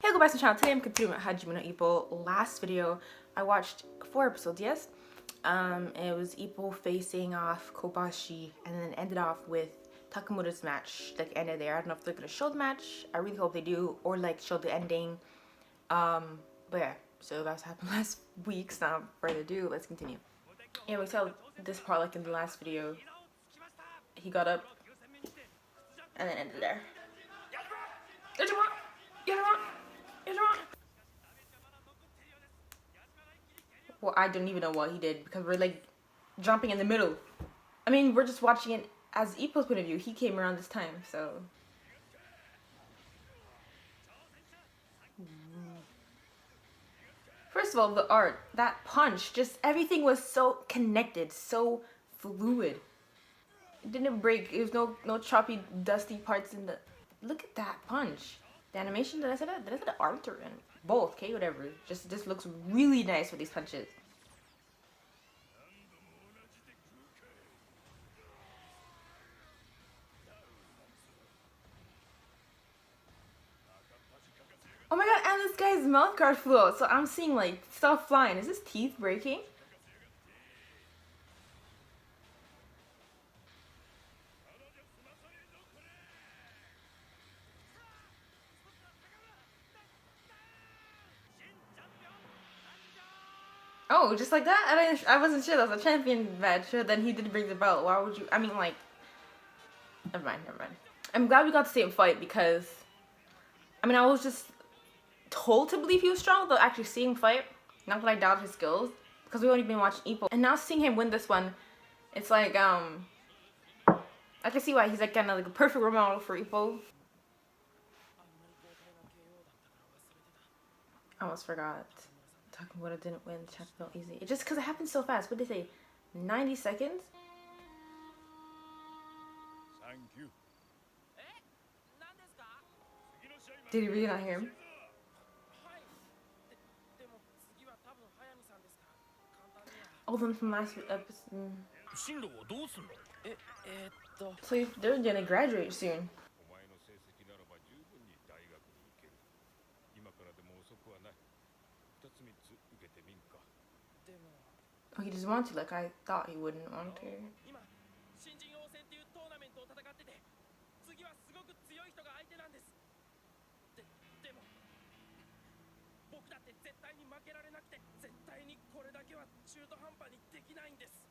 Hey, go back to the channel. Today I'm continuing Hajime no Ippo. Last video I watched 4 episodes, yes? It was Ippo facing off Kobashi and then ended off with Takamura's match. Like ended there. I don't know if they're gonna show the match. I really hope they do, or like show the ending. But yeah, so that's happened last week, so without further ado, let's continue. Yeah, we saw this part like in the last video. He got up and then ended there. Well, I don't even know what he did because we're like jumping in the middle. I mean, we're just watching it as Ippo's point of view. He came around this time, so. First of all, the art, that punch, just everything was so connected, so fluid. It didn't break. It was no choppy, dusty parts in the. Look at that punch. The animation, did I say that? Did I say the art or both? Okay, whatever. Just looks really nice with these punches. Oh my god, and this guy's mouth guard flew out, so I'm seeing like stuff flying. Is his teeth breaking? Oh, just like that? I wasn't sure that was a champion match. Then he did bring the belt. Why would you? I mean, like, never mind. I'm glad we got to see him fight because, I mean, I was just told to believe he was strong, but actually seeing him fight, not that I doubt his skills, because we've only been watching Ippo, and now seeing him win this one, it's like I can see why he's like kind of like a perfect role model for Ippo. I almost forgot. Talking about it didn't win. The chance felt easy. It just because it happened so fast. What did they say? 90 seconds? Thank you. Did he really not hear him? All of them from last episode. So they're gonna graduate soon. Oh, he doesn't want to, like I thought he wouldn't want to.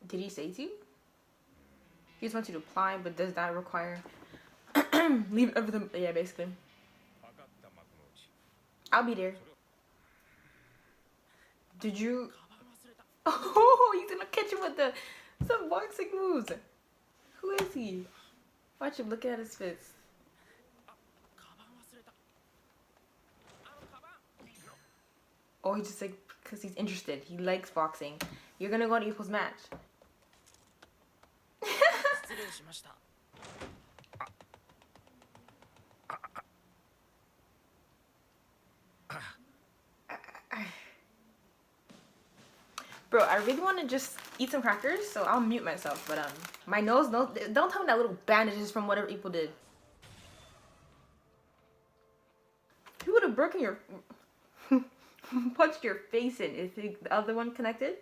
Did he say to? He just wants you to apply, but does that require leave everything? Yeah, basically. I'll be there. Did you? Oh, he's gonna catch him with some boxing moves. Who is he? Watch him look at his fist. Oh, he just like because he's interested. He likes boxing. You're gonna go to Ippo's match. Bro, I really want to just eat some crackers, so I'll mute myself. But my nose, no, don't tell me that little bandage is from whatever Ippo did. He would have broken your, punched your face in if the other one connected,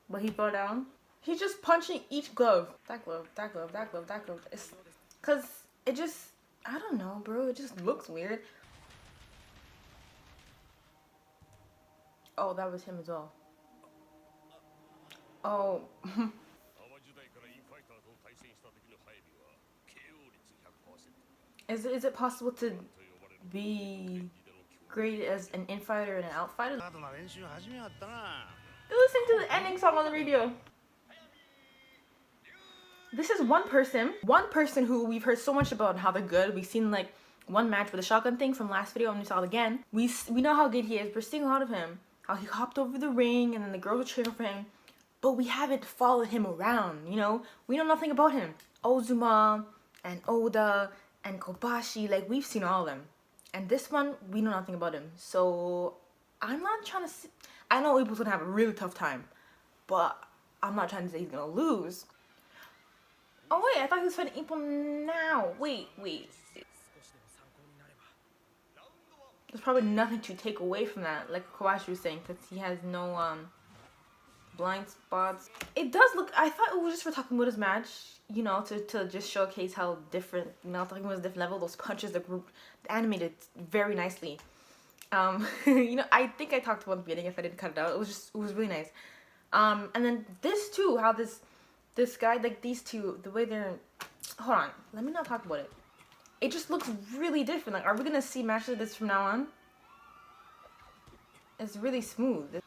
but he fell down. He's just punching each glove. That glove, that glove, that glove, that glove. It's, cause it just, I don't know, bro. It just looks weird. Oh, that was him as well. Oh. Is it possible to be great as an infighter and an outfighter? Listen to the ending song on the radio. This is one person who we've heard so much about and how they're good. We've seen like one match with the shotgun thing from last video and we saw it again. We know how good he is. We're seeing a lot of him. How he hopped over the ring and then the girls were cheering for him. But we haven't followed him around, you know? We know nothing about him. Ozuma and Oda and Kobashi, like we've seen all of them. And this one, we know nothing about him. So I'm not trying to see, I know Ippo's gonna have a really tough time, but I'm not trying to say he's gonna lose. Oh wait, I thought he was fighting Ippo now. Wait. there's probably nothing to take away from that, like Kobashi was saying, because he has no blind spots. It does look, I thought it was just for Takemuda's match, you know, to just showcase how different, you know, Takemuda's different level. Those punches, the group animated very nicely. You know, I think I talked about it in the beginning if I didn't cut it out. It was really nice. And then this too, how this guy, like these two, the way they're, hold on, let me not talk about it. It just looks really different. Like, are we gonna see matches like this from now on? It's really smooth.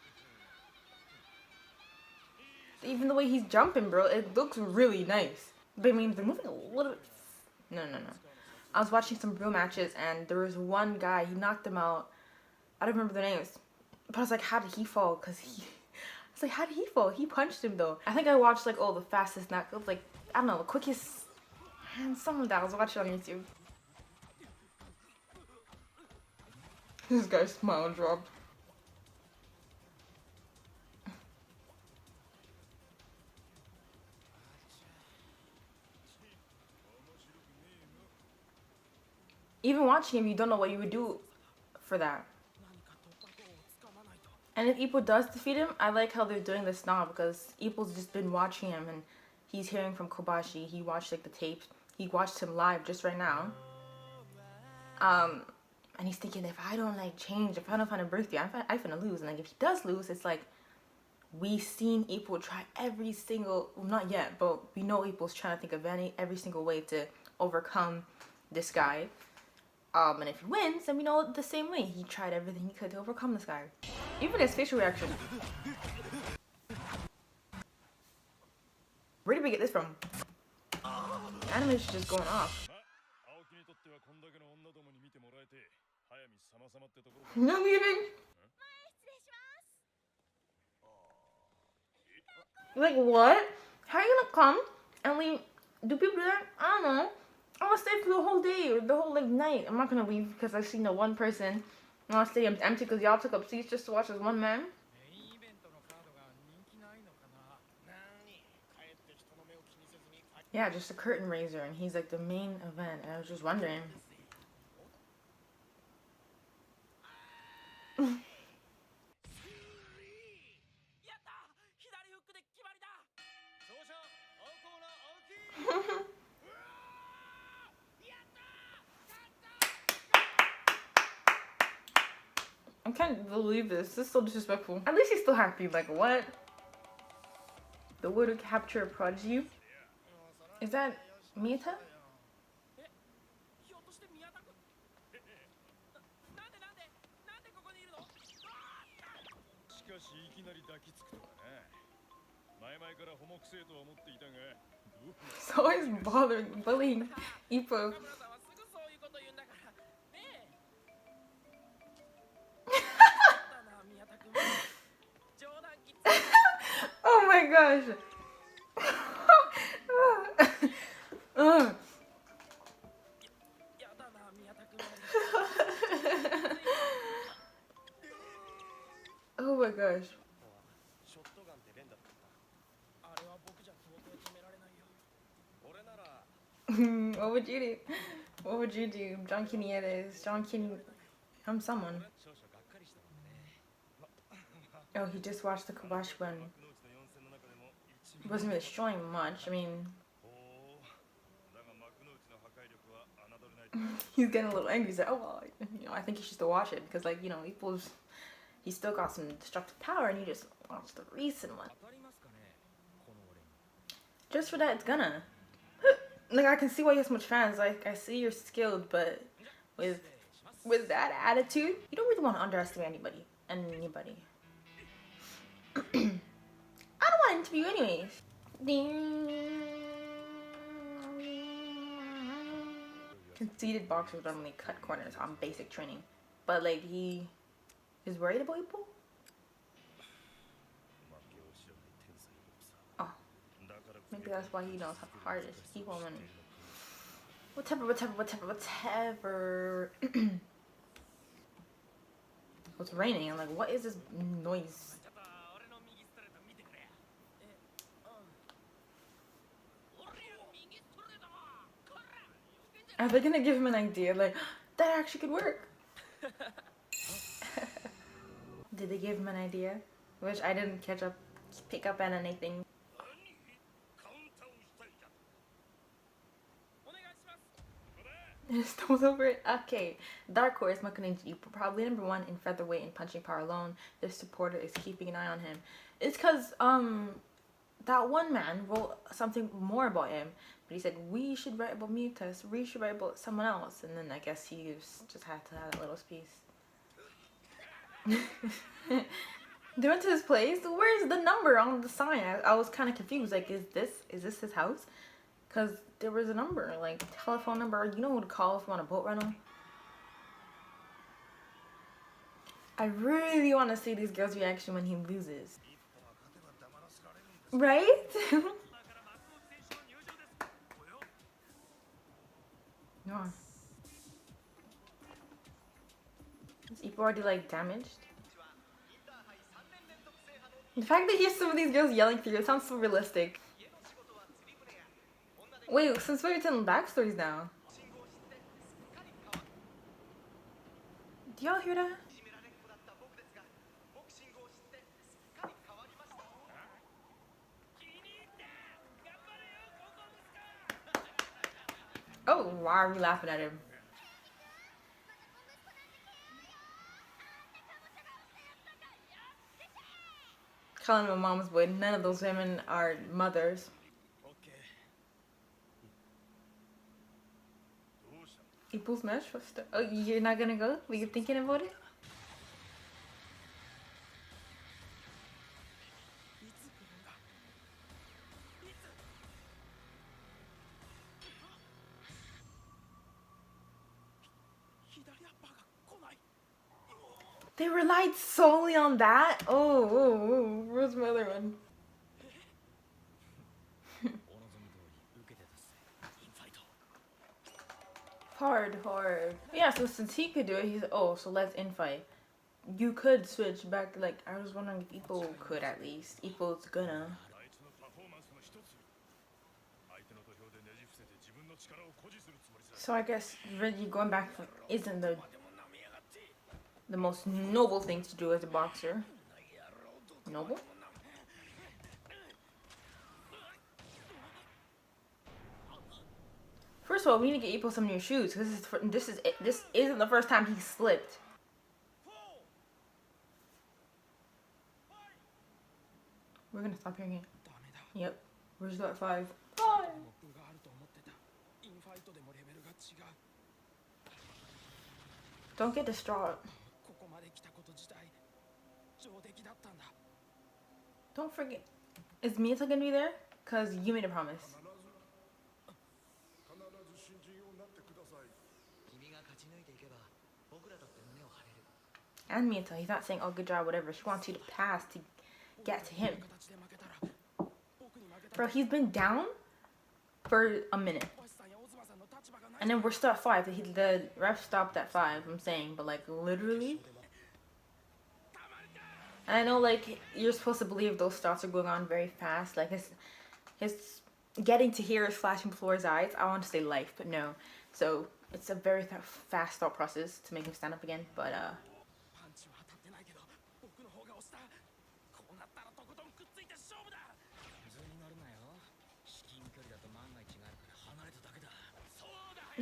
Even the way he's jumping, bro, it looks really nice. But I mean, they're moving a little bit. No. I was watching some real matches, and there was one guy, he knocked him out. I don't remember their names. But I was like, how did he fall? Because I was like, how did he fall? He punched him, though. I think I watched, like, the fastest knockouts, like, I don't know, the quickest, and some of that. I was watching on YouTube. This guy's smile dropped. Even watching him, you don't know what you would do for that. And if Ippo does defeat him, I like how they're doing this now, because Ippo's just been watching him and he's hearing from Kobashi. He watched like the tapes. He watched him live just right now. And he's thinking, if I don't like change, if I don't find a breakthrough, I'm finna lose. And like if he does lose, it's like we've seen Ippo try every single, well, not yet, but we know Ippo's trying to think of every single way to overcome this guy. And if he wins, then we know the same way. He tried everything he could to overcome this guy. Even his facial reaction. Where did we get this from? The animation's just going off. No leaving? Like what? How are you gonna come and leave? Do people do that? I don't know. I'm gonna stay for the whole day or the whole like night. I'm not gonna leave because I see no one person. I'm gonna stay empty because y'all took up seats just to watch this one man. Yeah, just a curtain raiser, and he's like the main event. And I was just wondering. I can't believe this. This is so disrespectful. At least he's still happy. Like, what? The way to capture a prodigy? Is that Miyata? He's always bullying Ippo. Oh my gosh. Oh my gosh. What would you do? What would you do? John Miyata is John Kenny. I'm someone. Oh, he just watched the Kobashi one. He wasn't really showing much. I mean, he's getting a little angry. He's like, oh well, you know, I think you should still watch it because, like, you know, he's still got some destructive power, and you just watch the recent one. Just for that, it's gonna. Like, I can see why you have so much fans. Like, I see you're skilled, but with that attitude, you don't really want to underestimate anybody. I don't want to interview anyways. Conceited boxers normally cut corners on basic training, but like he is worried about Ippo. Oh, maybe that's why he knows how hard it is to keep him in. Whatever. It's raining. I'm like, what is this noise? Are they gonna give him an idea like that actually could work? Did they give him an idea? Which I didn't pick up on anything. It stumbles over it. Okay. Dark Horse Makunin's Ippo, probably number 1 in featherweight and punching power alone. This supporter is keeping an eye on him. It's because that one man wrote something more about him, but he said we should write about Miyata, so we should write about someone else, and then I guess he just had to have that little piece. They went to his place. Where's the number on the sign? I was kind of confused. Like, is this his house? Because there was a number, like telephone number. You know who to call if you want a boat rental. I really want to see these girls' reaction when he loses. Right? No. Is Ippo already like damaged? The fact that he has some of these girls yelling through it sounds so realistic. Wait, since we're telling backstories now. Do y'all hear that? Oh, why are we laughing at him? Calling him a mama's boy. None of those women are mothers. Ippo's match? Oh, you're not gonna go? Were you thinking about it? They relied solely on that? Oh, where's my other one? Hard. Yeah, so since he could do it, he's so let's infight. You could switch back, like, I was wondering if Ippo could at least. Ippo's gonna. So I guess really going back isn't the most noble thing to do as a boxer. Noble? First of all, we need to get Ippo some new shoes because this isn't the first time he slipped. We're gonna stop hearing it. Yep. We're just at 5. 5. Don't get distraught. Don't forget. Is Miyata gonna be there? Cause you made a promise. And Miyata, he's not saying, oh, good job, whatever. She wants you to pass to get to him. Bro, he's been down for a minute. And then we're still at 5. The ref stopped at 5, I'm saying. But, like, literally. And I know, like, you're supposed to believe those thoughts are going on very fast. Like, his getting to hear is flashing before his eyes. I want to say life, but no. So, it's a very fast thought process to make him stand up again. But,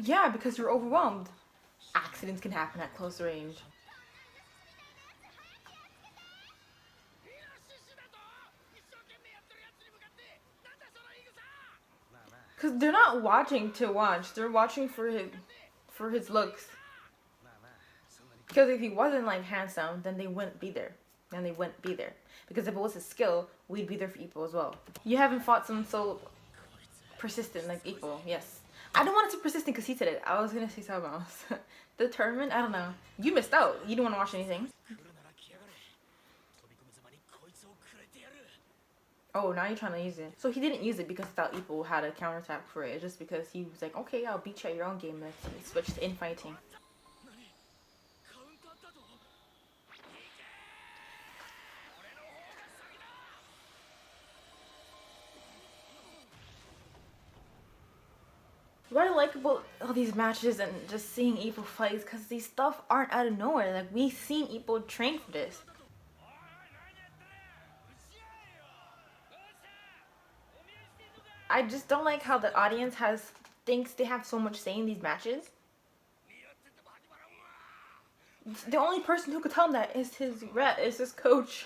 yeah, because you're overwhelmed. Accidents can happen at close range. Because they're not watching to watch. They're watching for his looks. Because if he wasn't, like, handsome, then they wouldn't be there. Because if it was his skill, we'd be there for Ippo as well. You haven't fought someone so persistent like Ippo, yes. I don't want it to persistent because he said it. I was gonna say something else. The tournament, I don't know. You missed out. You didn't want to watch anything. Oh, now you're trying to use it. So he didn't use it because he thought Ippo had a counterattack for it. It's just because he was like, okay, I'll beat you at your own game. Let's switch to infighting. What I like about all these matches and just seeing Ippo fights, because these stuff aren't out of nowhere. Like, we've seen Ippo train for this. I just don't like how the audience thinks they have so much say in these matches. The only person who could tell him that is his coach.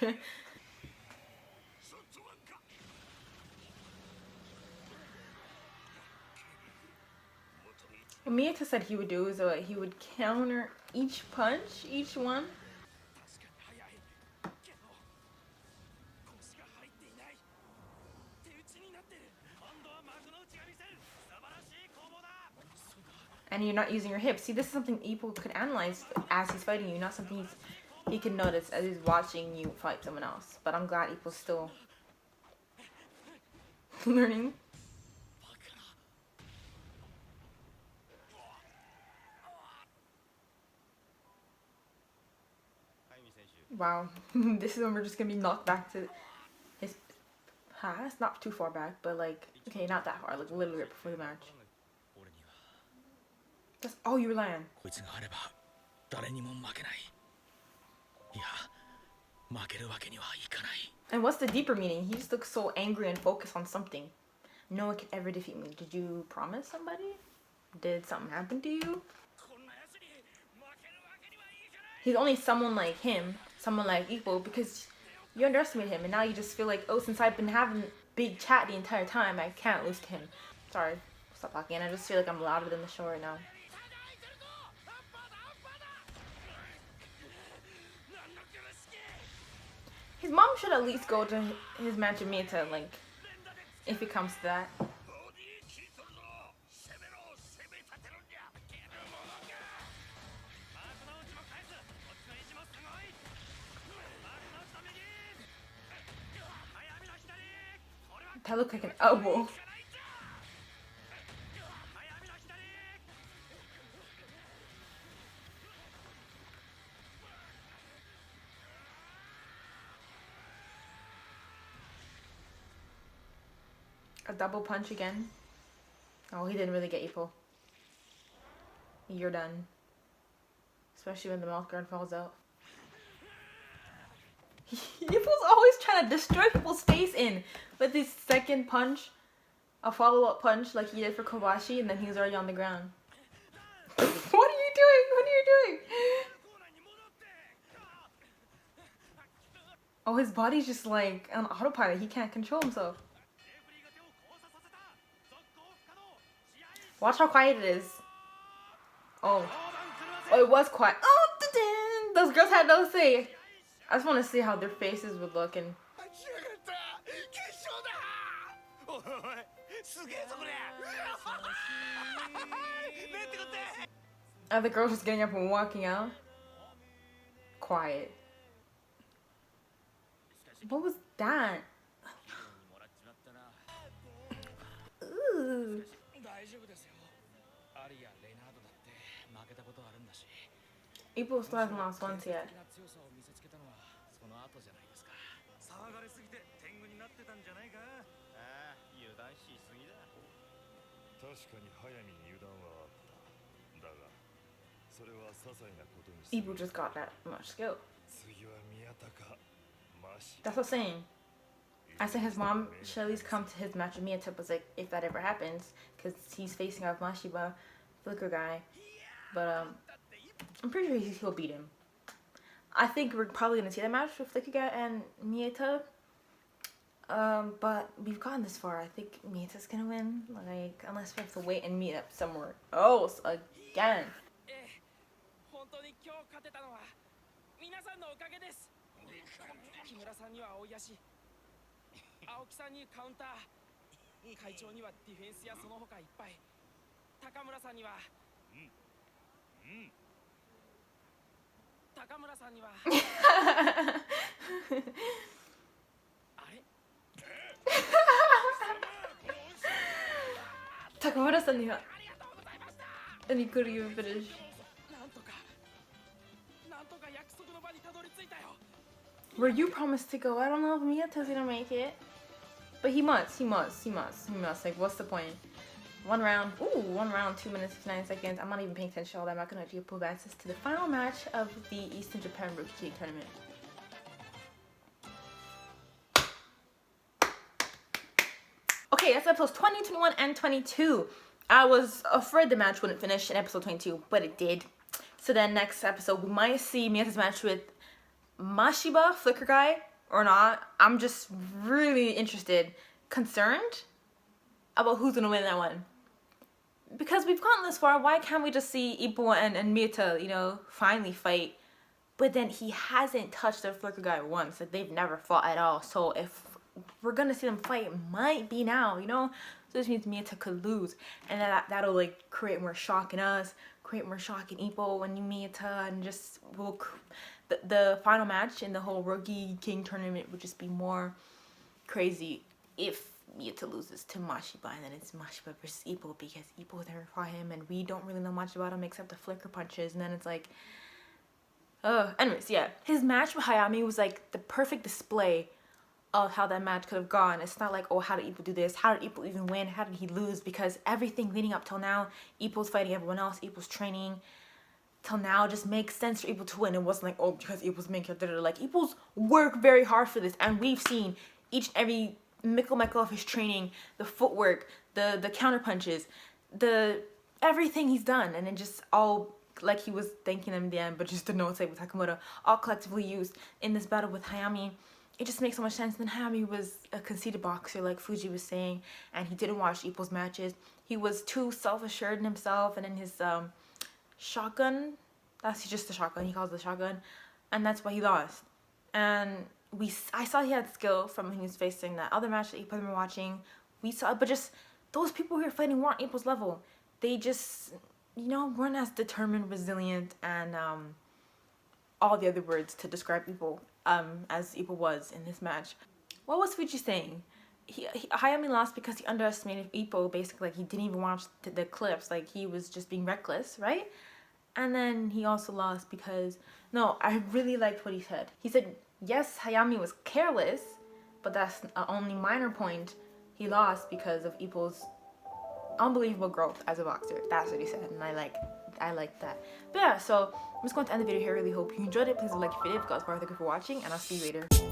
What Miyata said he would do is he would counter each punch, each one. And you're not using your hips. See, this is something Ippo could analyze as he's fighting you, not something he can notice as he's watching you fight someone else. But I'm glad Ippo's still learning. Wow, this is when we're just gonna be knocked back to his past. Not too far back, but like, okay, not that far, like literally right before the match. That's all you rely on. And what's the deeper meaning? He just looks so angry and focused on something. No one can ever defeat me. Did you promise somebody? Did something happen to you? He's only someone like him, someone like Ippo, because you underestimate him, and now you just feel like, oh, since I've been having big chat the entire time, I can't lose to him. Sorry, stop talking. I just feel like I'm louder than the show right now. His mom should at least go to his match with Miyata, like, if it comes to that. That looked like an elbow. A double punch again. Oh, he didn't really get Ippo. You're done. Especially when the mouth guard falls out. Ippo's always trying to destroy people's face in with his second punch. A follow-up punch like he did for Kobashi, and then he was already on the ground. What are you doing? What are you doing? Oh, his body's just like on autopilot. He can't control himself. Watch how quiet it is. Oh, it was quiet. Oh, those girls had no say. I just want to see how their faces would look and. Are the girls just getting up and walking out? Quiet. What was that? Ooh. Ippo still hasn't lost once yet. Ippo just got that much skill. That's what I'm saying. I said his mom should at least come to his match with Miyata, was like, if that ever happens, because he's facing off Mashiba, Flicker guy. But I'm pretty sure he'll beat him. I think we're probably gonna see that match with Flicker guy and Miyata. But we've gotten this far. I think Miyata's gonna win. Like, unless we have to wait and meet up somewhere else again. Takamura-san ni wa. And he couldn't even finish. Were you promised to go? I don't know if Miyata's gonna make it. But he must. Like, what's the point? One round. Ooh, 1 round, 2 minutes, 59 seconds. I'm not even paying attention to all that. I'm not gonna do pull access to the final match of the Eastern Japan Rookie League tournament. Okay, that's episodes 20, 21, and 22. I was afraid the match wouldn't finish in episode 22, but it did. So then next episode, we might see Miyata's match with Mashiba, Flicker Guy, or not. I'm just really interested, concerned about who's gonna win that one. Because we've gotten this far, why can't we just see Ippo and Miyata, you know, finally fight? But then he hasn't touched the Flicker Guy once. Like, they've never fought at all. So if we're gonna see them fight, it might be now, you know? So this means Miyata could lose. And then that'll, like, create more shock in us, create more shock in Ippo and Miyata, and just will... The final match in the whole Rookie King tournament would just be more crazy if Miyata loses to Mashiba, and then it's Mashiba versus Ippo, because Ippo never fought him and we don't really know much about him except the flicker punches, and then it's like, anyways, yeah, his match with Hajime was like the perfect display of how that match could have gone. It's not like, oh, how did Ippo do this? How did Ippo even win? How did he lose? Because everything leading up till now, Ippo's fighting everyone else, Ippo's training till now just makes sense for Ippo to win. It wasn't like, oh, because Ippo's main character. Like, Ippo's worked very hard for this, and we've seen each and every mickle of his training, the footwork, the counter punches, the everything he's done, and it just all, like, he was thanking them in the end, but just the notes like with Hakamoto, all collectively used in this battle with Hajime. It just makes so much sense. Then Hajime was a conceited boxer, like Fuji was saying, and he didn't watch Ippo's matches. He was too self-assured in himself, and in his shotgun, that's just the shotgun, he calls it the shotgun, and that's why he lost. And I saw he had skill from when he was facing that other match that Ippo and were watching. We saw, but just those people who were fighting weren't Ippo's level. They just, you know, weren't as determined, resilient, and all the other words to describe Ippo as Ippo was in this match. What was Fuji saying? Hajime lost because he underestimated Ippo. Basically, like, he didn't even watch the clips. Like, he was just being reckless, right? And then he also lost because, no, I really liked what he said. He said, yes, Hajime was careless, but that's only minor point. He lost because of Ippo's unbelievable growth as a boxer. That's what he said, and I like that. But yeah, so I'm just going to end the video here. I really hope you enjoyed it. Please like the video if you got as far. Thank you for watching, and I'll see you later.